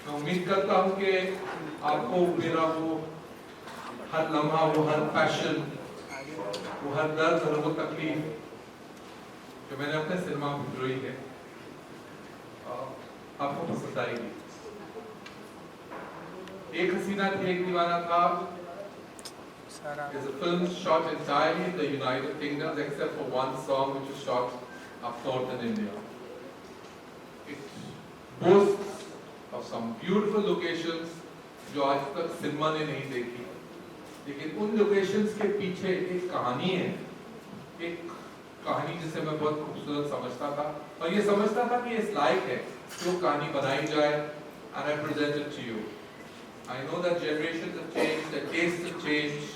मैं उम्मीद करता हूँ कि आपको मेरा वो हर लम्हा, वो हर पैशन, वो हर दर्द और वो तकलीफ जो मैंने अपने सिनेमा में जोई है आपको पसंद आएगी। एक हसीना थी एक दीवाना था is a film shot entirely in the United Kingdom except for one song which was shot up north in India. It boasts of some beautiful locations जो आज तक सिनेमा ने नहीं देखी, लेकिन उन लोकेशंस के पीछे एक कहानी है, एक कहानी जिसे मैं बहुत खूबसूरत समझता था और ये समझता था कि इस लायक है कि वो कहानी बनाई जाए and I present it to you. I know that generations have changed, that tastes have changed,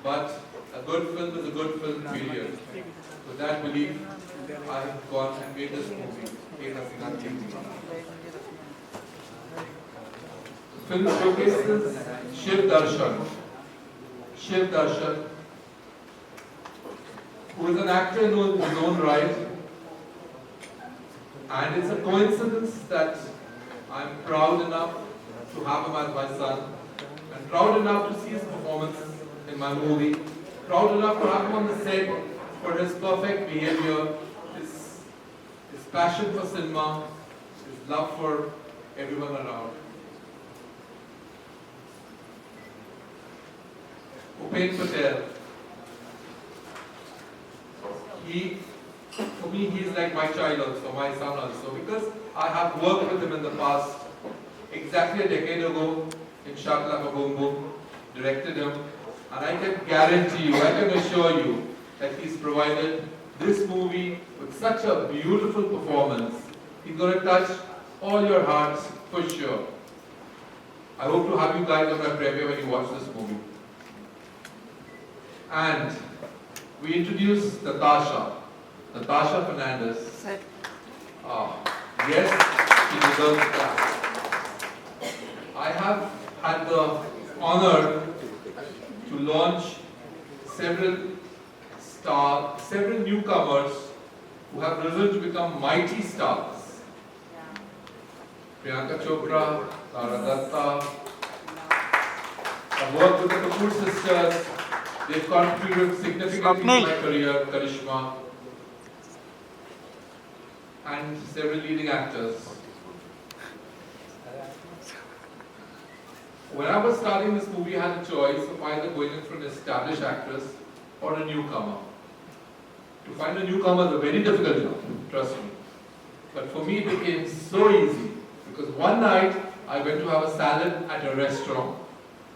but a good film is a good film, period. With that belief, I have gone and made this movie, Ek Hasina Thi Ek Deewana. The film showcases Shiv Darshan, who is an actor in his own right, and it's a coincidence that I'm proud enough to have him as my son, and proud enough to see his performance in my movie, proud enough to have him on the set for his perfect behavior, his passion for cinema, his love for everyone around. Upen Patel, For me, he's like my child also, my son also, because I have worked with him in the past. Exactly a decade ago, in Shakalaka Boom Boom, directed him, and I can guarantee you, I can assure you, that he's provided this movie with such a beautiful performance. He's going to touch all your hearts for sure. I hope to have you guys on my premiere when you watch this movie. And we introduced Natasha Fernandez. Sir. Yes, she deserves that. I have had the honor to launch several newcomers who have risen to become mighty stars. Priyanka Chopra, Tara Datta. I've worked with the Kapoor sisters. They've contributed significantly to my career, Karishma, and several leading actors. When I was starting this movie, I had a choice of either going in for an established actress or a newcomer. To find a newcomer is a very difficult job, trust me. But for me, it became so easy because one night I went to have a salad at a restaurant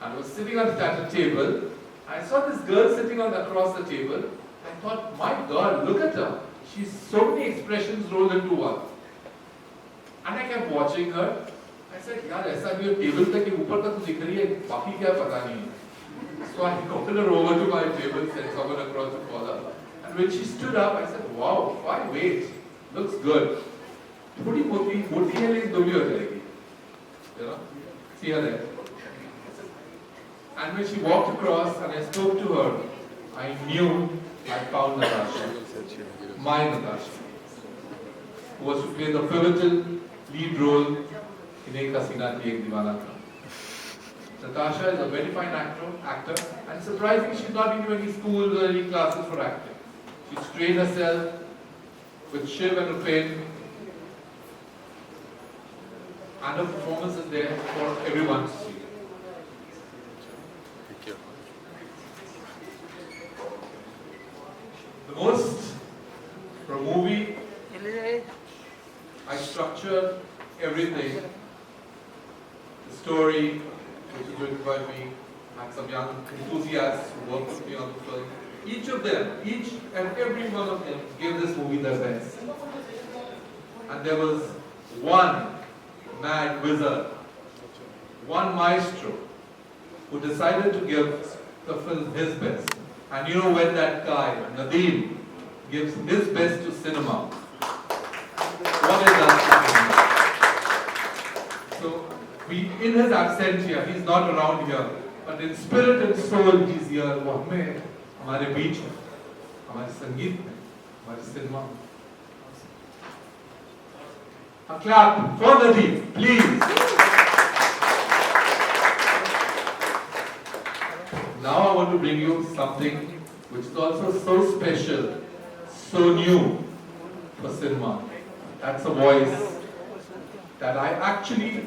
and I was sitting at a table. I saw this girl sitting across the table. I thought, my God, look at her. She's so many expressions rolled into one. And I kept watching her. I said, yaar, aisa bhi table tak ke upar tak dikh rahi hai, baki kya pata nahi hai. So I called her over to my table, sent someone across to call her. And when she stood up, I said, wow, why wait? Looks good. Thodi moti hai lekin dobhi ho jayegi. You know? See her there. And when she walked across and I spoke to her, I knew I found Natasha, my Natasha, who was to play the pivotal lead role in Ek Hasina Thi Ek Deewana Tha. Natasha is a very fine actor, and surprisingly, she's not been to any schools or any classes for acting. She's trained herself with Shiv and Upen, and her performance is there for everyone to see. The most, for a movie, I structured everything. The story, which is written by me, and some young enthusiasts who worked with me on the film. Each of them, each and every one of them gave this movie their best. And there was one mad wizard, one maestro, who decided to give the film his best. And you know when that guy, Nadeem, gives his best to cinema, what is that? So, in his absence here, he's not around here, but in spirit and soul, he's here. वो हमें हमारे बीच में, हमारे संगीत में, हमारे cinema में. A clap for Nadeem, please. Now I want to bring you something which is also so special, so new for cinema. That's a voice that I actually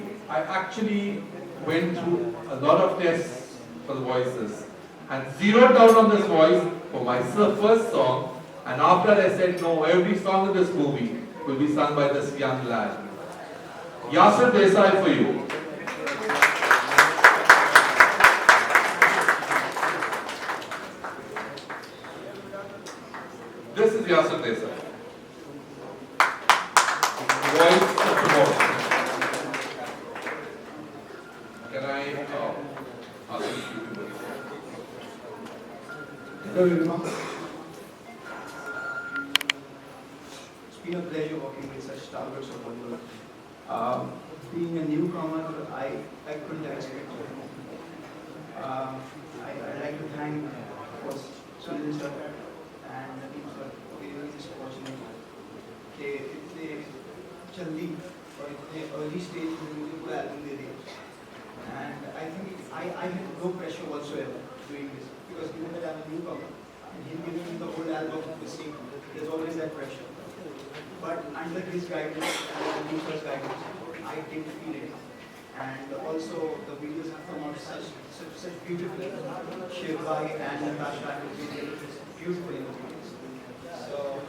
went through a lot of tests for the voices and zeroed down on this voice for my first song, and after I said no, every song in this movie will be sung by this young lad. Yasir Desai for you. This is Yasir Desai. Voice of the voice. Can I ask you to Hello everyone. It's been a pleasure working with such stalwarts of Bollywood. Being a newcomer, I couldn't expect it. I'd like to thank first Sunil sir and Nadeem sir for giving me this opportunity. इतने जल्दी और इतने early stage में मुझे पूरा album दे दिया. And I think I had no pressure whatsoever doing this because given that I'm a newcomer and him giving me the whole album to sing, there's always that pressure. But under his guidance and Nadeem sir's guidance, I did feel it. And also the videos have come out such beautifully. Shiv Bhai and Natasha have been beautiful in the videos. So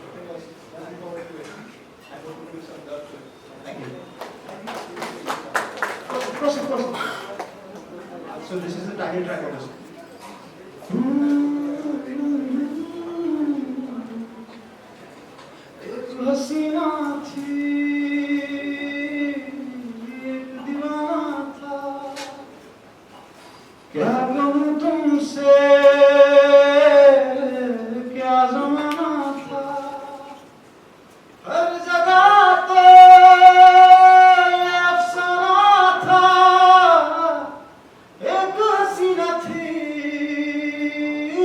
So this is the title track of the song. एक हसीना थी, एक दीवाना था, क्या कहूँ तुमसे, क्या ज़माना था, हर जगह पे अफसाना था, एक हसीना थी,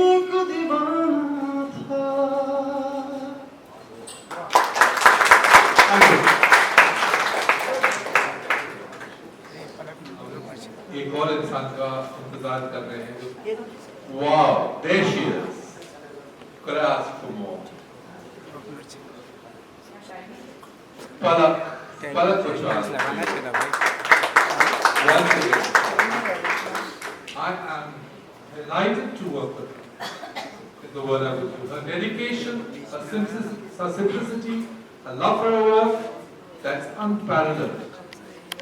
एक दीवाना था। एक और इंसान का इंतजार कर रहे हैं जो wow there she is. Could I ask for more? Palak Kuchwal. Once again, I am delighted to work with her. Is the word I would use. Her dedication, her simplicity, her love for her work, that's unparalleled.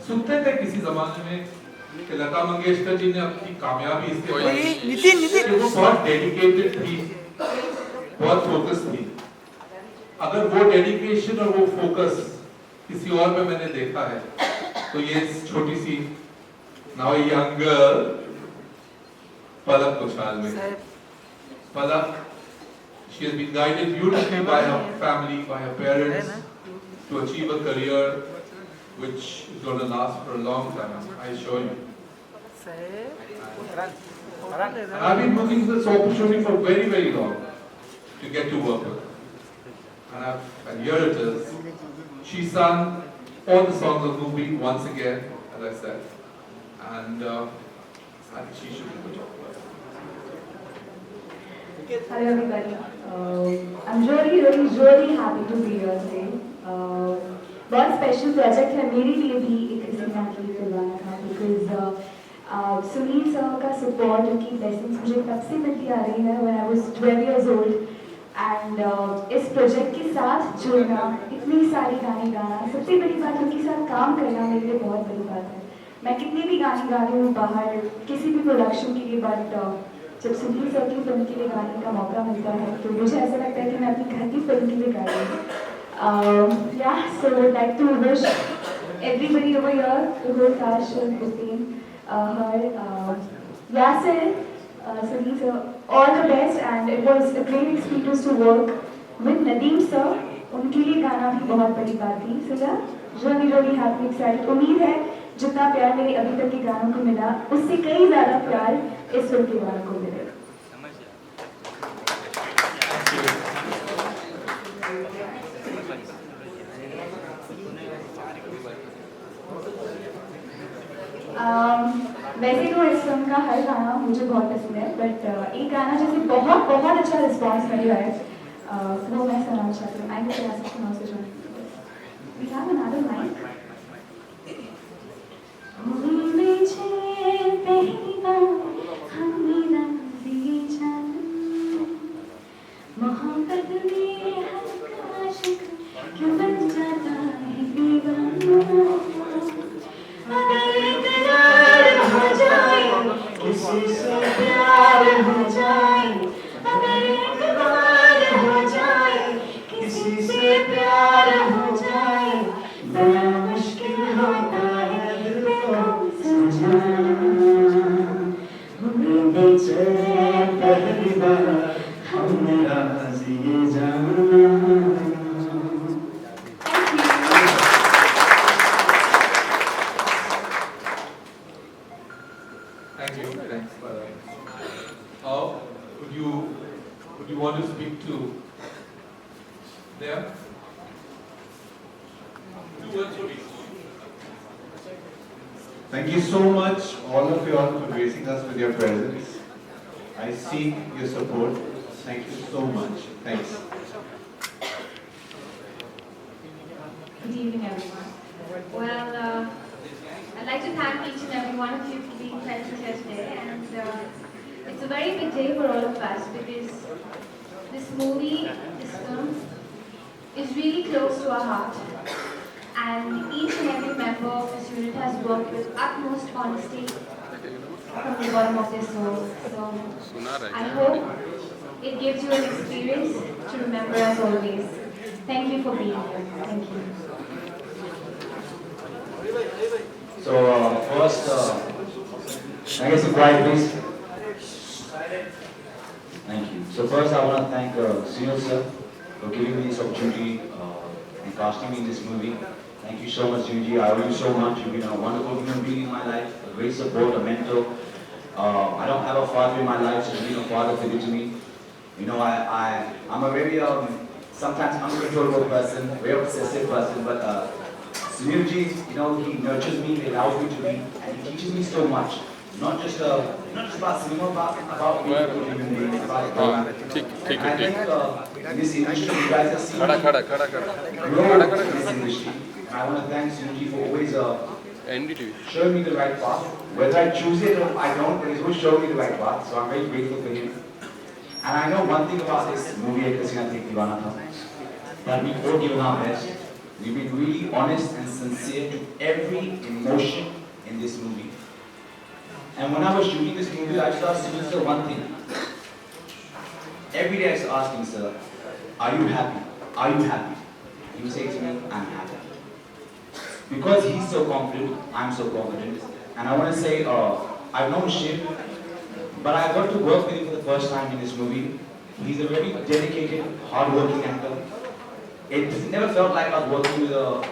सुनते थे किसी जमाने में कि लता मंगेशकर जी ने अपनी कामयाबी इसके वो बहुत डेडिकेटेड थी, बहुत फोकस थी। अगर वो डेडिकेशन और वो फोकस किसी और में मैंने देखा है तो ये छोटी सी नाउ यंग गर्ल पलक कुशाल में। पलक, she has been guided beautifully by her family, by her parents to achieve a career which is going to last for a long time, I assure you. And I've been looking for this opportunity for very, very long to get to work with her. And here it is. She sang all the songs of the movie once again, as I said. And I think she should do the job. Hello everybody. I'm really happy to be here today. बहुत special project है मेरे लिए भी एक हसीना के लिए करवाना था बिकॉज सुनील सर का सपोर्ट उनकी ब्लेसिंग्स मुझे तब से मिलती आ रही है when I was 12 years old and इस प्रोजेक्ट के साथ जुड़ना, इतनी सारी गाने गाना, सबसे बड़ी बात उनके साथ काम करना मेरे लिए बहुत बड़ी बात है। मैं कितने भी गाने गा रही हूँ बाहर किसी भी प्रोडक्शन के लिए, बट जब सुनील सर की फिल्म के लिए गाने का मौका मिलता है तो मुझे ऐसा लगता है कि मैं अपनी घर की फिल्म के लिए गा रही हूँ। Yeah, so I'd like to wish everybody over here, the whole cast, Christine, her, Yasir, Sunil sir, all the best, and it was a great experience to work with Nadeem sir. उनके लिए गाना भी बहुत बड़ी बात थी। So yeah, really happy, excited. उम्मीद है जितना प्यार मेरे अभी तक के गानों को मिला, उससे कई ज़्यादा प्यार इस फिल्म के गानों को मिलेगा। वैसे तो इस फिल्म का हर गाना मुझे बहुत पसंद है, बट एक गाना जैसे बहुत अच्छा रिस्पॉन्स मिला है, वो मैं सुनाना चाहती हूँ। I will ask you now to join. We have another mic. पहली बार हमने नज़दीके जाना, मोहब्बत में हल्का आशिक क्यों बन जाता है दीवाना। किसी से प्यार हो जाए, अगर एक बार हो जाए, किसी से प्यार हो जाए, बड़ा मुश्किल होता है दिल को समझाना। उम्मीदें चले पहली बार हमने राज़ी जाना। Thank you. Thanks. Would you want to speak to them? 2 words for each. Thank you so much, all of you all, for gracing us with your presence. I seek your support. Thank you so much. Thanks. Good evening, everyone. Well, I'd like to thank each and every one of you for being present here today, and it's a very big day for all of us because this movie, this film, is really close to our heart, and each and every member of this unit has worked with utmost honesty from the bottom of their soul. So I hope it gives you an experience to remember us always. Thank you for being here. Thank you. So first, I guess a quiet please. Thank you. So first I want to thank Sunil sir for giving me this opportunity and casting me in this movie. Thank you so much, Sunji. I owe you so much. You've been a wonderful human being in my life, a great support, a mentor. I don't have a father in my life, so you've been a father figure to me. You know, I'm a very sometimes uncontrollable person, very obsessive person, but Sunilji, you know, he nurtures me, he allows me to be, and he teaches me so much. Not just about cinema, about being a human being, about ठीक and I ठीक think in this industry, you guys have seen me grow in this industry. And I want to thank Sunilji for always NDTV showing me the right path. Whether I choose it or I don't, but he's always showing me the right path. So I'm very grateful for him. And I know one thing about this movie, Ek Hasina Thek Deewana Tha, that we've all given our best. We've been really honest and sincere to every emotion in this movie. And when I was shooting this movie, I just asked Sunil sir one thing. Every day I used to ask him, sir, are you happy? Are you happy? He would say to me, I'm happy. Because he's so confident, I'm so confident. And I want to say, I've known Shiv, but I got to work with him for the first time in this movie. He's a very dedicated, hard-working actor. It never felt like I was working with a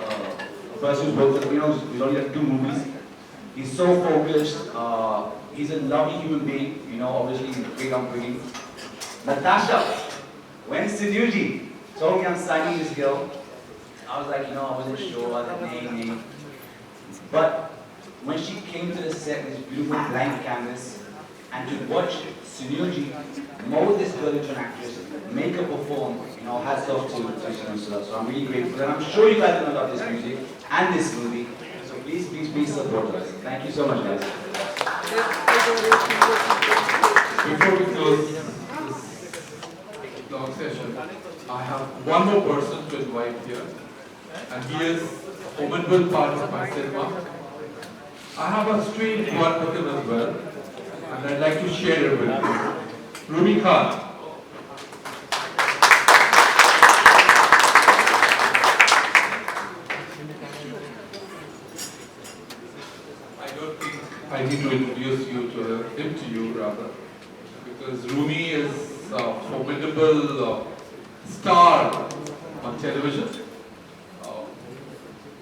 person who's worked with, who's only done 2 movies. He's so focused. He's a lovely human being. You know, obviously he's a great upbringing. Natasha, when Sidhuji told me I'm signing this girl, I was like, I wasn't sure the name. But when she came to the set with this beautiful blank canvas, and to watch Sunilji mold this girl into an actress, make her perform, hats off to Sunil sir. So I'm really grateful, and I'm sure you guys know about this music and this movie. So please, please, please support us. Thank you so much, guys. Before we close this long session, I have one more person to invite here, and he is a formidable part of my cinema. I have a strange one with him as well, and I'd like to share it with you. Rumi Khan. I don't think I need to introduce him to you rather, because Rumi is a formidable star on television.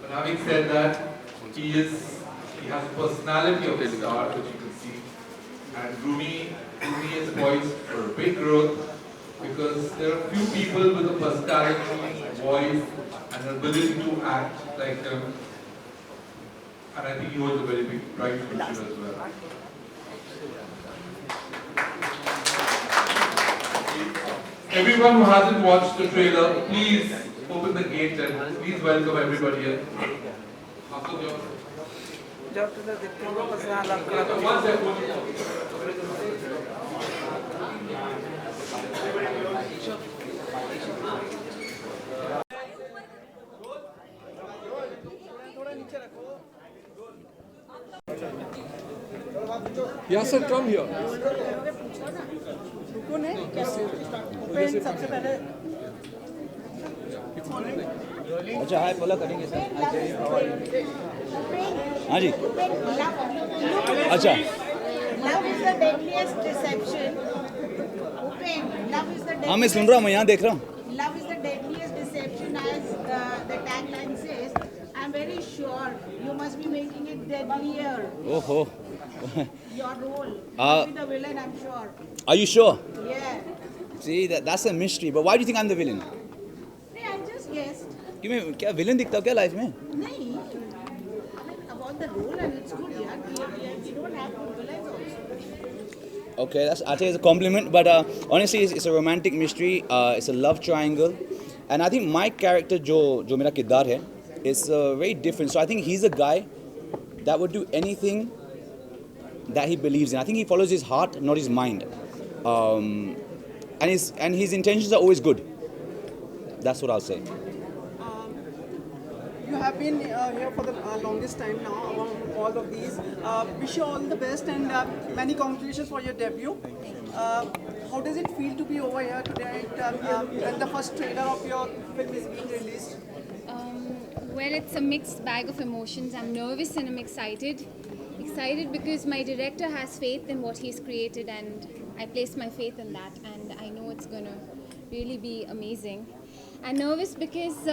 But having said that, he has the personality of a star, which you can see. And Rumi is poised for a big growth, because there are few people with a personality, voice, and ability to act like him. And I think he holds a very big bright future as well. Everyone who hasn't watched the trailer, please open the gate and please welcome everybody here. One second. Yes sir, come here. सबसे पहले अच्छा हाय बोला करेंगे sir हाँ जी अच्छा love is the deadliest deception. Love is the हाँ मैं सुन रहा हूँ, मैं यहाँ देख रहा हूँ. love is the deadliest deception, as the tagline says. I'm very sure you must be making it deadlier. ओहो. Your role. You'll be the villain, I'm sure. Are you sure? Yeah. See that's a mystery. But why do you think I'm the villain? Hey, I just guessed. कि मैं क्या villain दिखता हूँ क्या life में? Nahi. I mean, about the role, and it's good, yeah. We don't have good villains also. Okay, I think it's a compliment. But honestly, it's a romantic mystery. It's a love triangle, and I think my character, जो मेरा किरदार है, is very different. So I think he's a guy that would do anything that he believes in. I think he follows his heart, not his mind. And his intentions are always good. That's what I'll say. You have been here for the longest time now. all of these. Wish you all the best and many congratulations for your debut. How does it feel to be over here today when the first trailer of your film is being released? Well, it's a mixed bag of emotions. I'm nervous and I'm excited. Excited because my director has faith in what he's created and I place my faith in that and I know it's going to really be amazing. And nervous because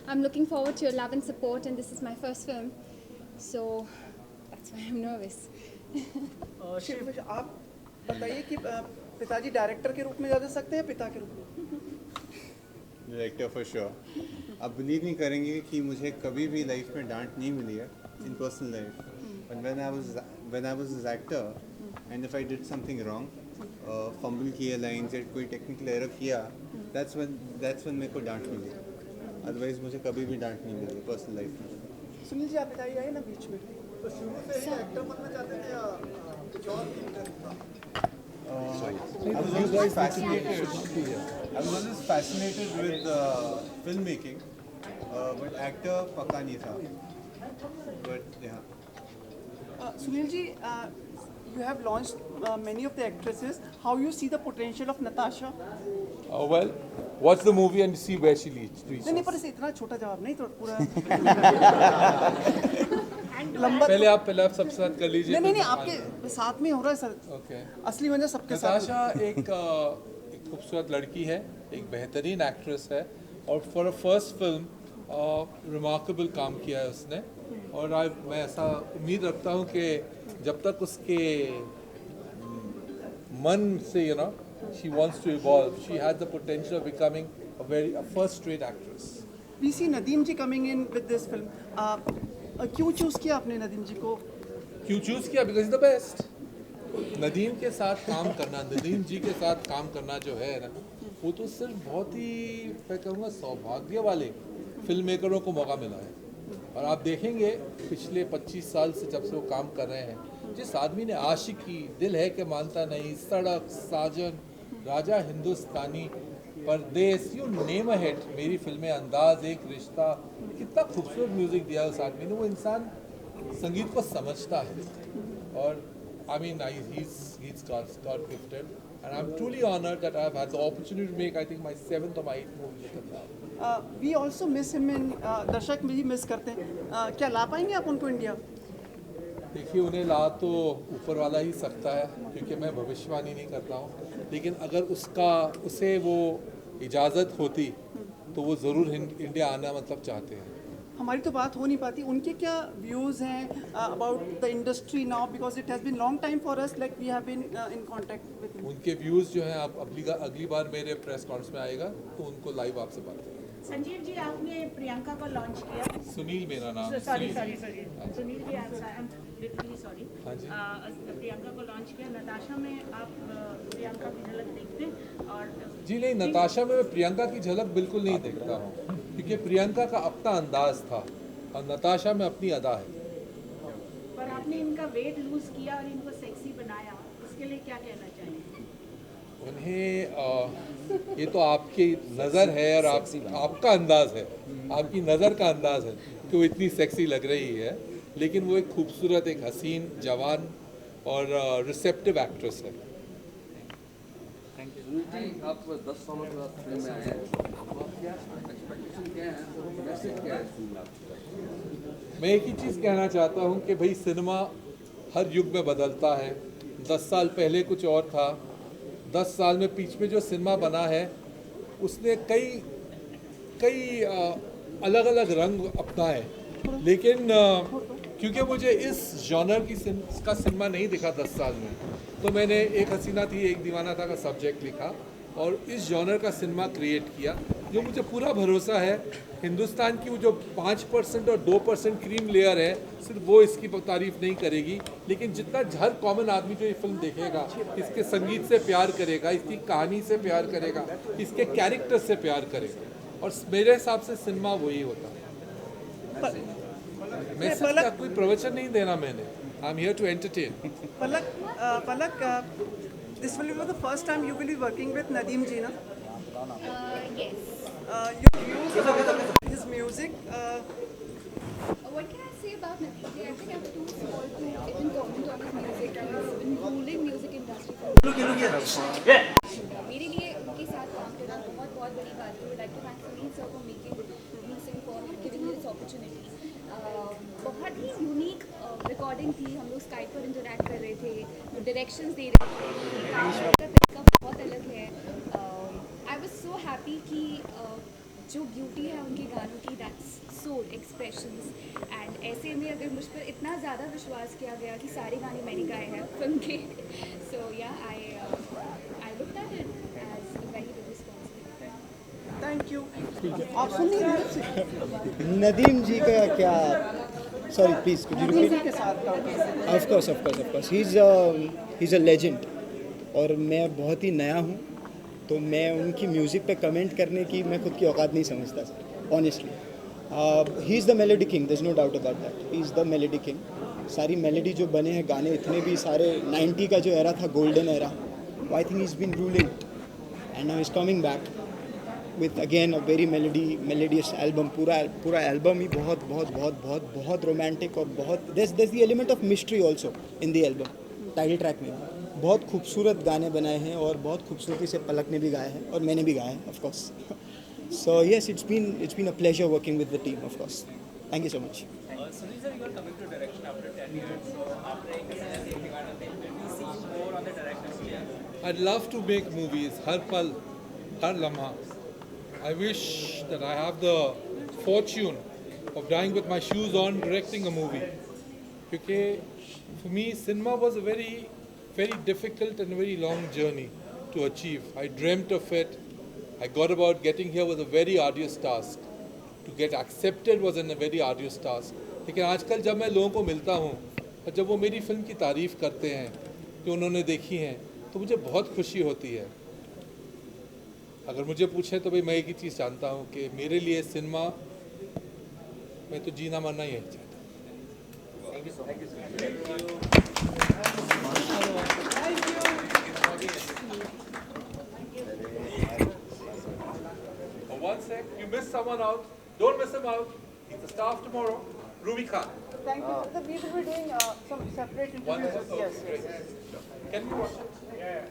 I'm looking forward to your love and support and this is my first film. So that's why I'm nervous. Shilpa जी, आप बताइए कि पिताजी director के रूप में ज़्यादा सकते हैं पिता के रूप में? Director for sure. आप बिलीव नहीं करेंगे कि मुझे कभी भी लाइफ में डांट नहीं मिली है in personal life. But when I was an actor and if I did something wrong, fumble किया लाइन्स या कोई टेक्निकल एरर किया, that's when मेरे को डांट मिली. अदरवाइज मुझे कभी भी डांट नहीं मिली पर्सनल लाइफ में. सुनील जी, आप बताइए आए ना बीच में, तो शुरू से ही एक्टर बनना चाहते थे या कुछ और I was always fascinated with filmmaking, but actor पक्का नहीं था. But yeah. Sunil ji, you have launched many of the actresses. How you see the potential of Natasha? Well, watch the movie and see where she reaches. नहीं पर इसे इतना छोटा जवाब नहीं, तो पूरा लंबा. पहले आप सबके साथ कर लीजिए. नहीं आपके साथ में हो रहा है सर. Okay. असली वजह सबके साथ. नताशा एक खूबसूरत लड़की है, एक बेहतरीन एक्ट्रेस है और for a first film remarkable काम किया है उसने. और मैं ऐसा उम्मीद रखता हूँ कि जब तक उसके मन से she wants to evolve, she has the potential of becoming a first-rate actress. We see Nadeem ji coming in with this film. क्यों चूज किया आपने नदीम जी को? क्यों चूज किया? Because is the best. Nadeem के साथ काम करना, नदीम जी के साथ काम करना जो है ना, वो तो सिर्फ बहुत ही मैं कहूँगा सौभाग्य वाले फिल्म मेकरों को मौका मिला है. और आप देखेंगे पिछले 25 साल से जब से वो काम कर रहे हैं, जिस आदमी ने आशिकी, दिल है कि मानता नहीं, सड़क, साजन, राजा हिंदुस्तानी, परदेस, यू नेम अ हिट, मेरी फिल्में, अंदाज, एक रिश्ता, कितना खूबसूरत म्यूज़िक दिया उस आदमी ने. वो इंसान संगीत को समझता है. और I mean he's God gifted and I'm truly honored that I've had the opportunity to make I think my 7th or my 8th movie with him. We also miss him in दर्शक भी miss करते हैं. क्या ला पाएंगे आप उनको India? देखिए, उन्हें ला तो ऊपर वाला ही सकता है, क्योंकि मैं भविष्यवाणी नहीं करता हूँ. लेकिन अगर उसे वो इजाज़त होती तो वो ज़रूर इंडिया आना चाहते हैं. हमारी तो बात हो नहीं पाती. उनके क्या व्यूज़ हैं about the industry now, because it has been long time for us, like we have been in contact with. उनके व्यूज़ जो हैं, आप अगली बार मेरे प्रेस कॉन्फ्रेंस में आएगा तो उनको लाइव आपसे बात करेंगे. संजीव जी, आपने प्रियंका को लॉन्च किया. सुनील मेरा नाम. Sorry Sunil ji, I am literally sorry. हाँ जी. प्रियंका को लॉन्च किया. नताशा में आप प्रियंका की झलक देखते हैं? और जी नहीं, नताशा में मैं प्रियंका की झलक बिल्कुल नहीं देखता हूँ, क्योंकि प्रियंका का अपना अंदाज था और नताशा में अपनी अदा है. पर आपने इनका वेट लूज किया और इनको सेक्सी बनाया, इसके लिए क्या कहना चाहिए? उन्हें ये तो आपकी नज़र है और आपका अंदाज़ है, आपकी नज़र का अंदाज़ है कि वो इतनी सेक्सी लग रही है, लेकिन वो एक खूबसूरत, एक हसीन, जवान और रिसेप्टिव एक्ट्रेस है. आप 10 सालों के बाद फिल्म में आए हैं, क्या एक्सपेक्टेशन क्या है, मैसेज क्या है? मैं एक ही चीज़ कहना चाहता हूँ कि भाई सिनेमा हर युग में बदलता है. 10 साल पहले कुछ और था, 10 साल में बीच में जो सिनेमा बना है उसने कई अलग अलग रंग अपनाए. लेकिन क्योंकि मुझे इस जॉनर का सिनेमा नहीं दिखा 10 साल में, तो मैंने एक हसीना थी एक दीवाना था का सब्जेक्ट लिखा और इस जॉनर का सिनेमा क्रिएट किया, जो मुझे पूरा भरोसा है हिंदुस्तान की वो जो 5% और 2% क्रीम लेयर है, सिर्फ वो इसकी तारीफ नहीं करेगी, लेकिन जितना हर कॉमन आदमी जो ये फिल्म देखेगा, इसके संगीत से प्यार करेगा, इसकी कहानी से प्यार करेगा, इसके कैरेक्टर से प्यार करेगा. और मेरे हिसाब से सिनेमा वही होता है. मैसेज का कोई प्रवचन नहीं देना मैंने. I am here to entertain. Palak, this will be the first time you will be working with Nadeem ji, na? Yes. Your views about his music. What can I say about Natiji, I think I'm too small to even comment on his music. He's been ruling music industry for मेरे लिए उनके साथ काम करना बहुत बहुत बड़ी बात है. I'd like to thank Sunil sir for making me sing, for giving me this opportunity. बहुत ही यूनिक रिकॉर्डिंग थी. हम लोग स्काइप पर इंटरैक्ट कर रहे थे, डायरेक्शंस दे रहे थे. काम करने का तरीका बहुत अलग है. आई वाज सो हैप्पी कि जो ब्यूटी है उनके गानों की, दैट्स सोल एक्सप्रेशंस. एंड ऐसे में अगर मुझ पर इतना ज़्यादा विश्वास किया गया कि सारे गाने मैंने गाए हैं फिल्म के, सो या I look at it as a very big responsibility. Thank you. आप सुनिए नदीम जी का क्या, सॉरी प्लीज कुछ नदीम के साथ का of course he is a legend. और मैं बहुत ही नया हूँ, तो मैं उनकी म्यूज़िक पे कमेंट करने की मैं खुद की औकात नहीं समझता sir, honestly. He is the melody king, there is no doubt about that. He is the melody king. सारी मेलोडी जो बने हैं गाने, इतने भी सारे 90 का जो एरा था, golden era, I think is been ruling and now is coming back with again a very melodious album. पूरा एल्बम ही बहुत बहुत बहुत बहुत बहुत रोमांटिक और बहुत there's the element of mystery also in the album. Title track में बहुत खूबसूरत गाने बनाए हैं और बहुत खूबसूरती से पलक ने भी गाए हैं और मैंने भी गाए हैं of course. So yes, it's been a pleasure working with the team, of course. Thank you so much. Sunil sir, you are coming to direction after 10 years. So after we see more on the director's chair. I'd love to make movies, har pal, har lamha. I wish that I have the fortune of dying with my shoes on directing a movie. Because for me, cinema was a very, very difficult and very long journey to achieve. I dreamt of it. I got about getting here was a very arduous task. To get accepted was a very arduous task. लेकिन आजकल जब मैं लोगों को मिलता हूँ और जब वो मेरी फिल्म की तारीफ़ करते हैं कि उन्होंने देखी हैं, तो मुझे बहुत खुशी होती है. अगर मुझे पूछे तो भाई मैं एक ही चीज़ जानता हूँ कि मेरे लिए सिनेमा में तो जीना मरना ही है. Thank you so much. One sec, you missed someone out. Don't miss him out. He's the star of tomorrow. Ruby Khan. Thank you. We will be doing some separate One interviews. second. Yes. Can we watch it? Yeah.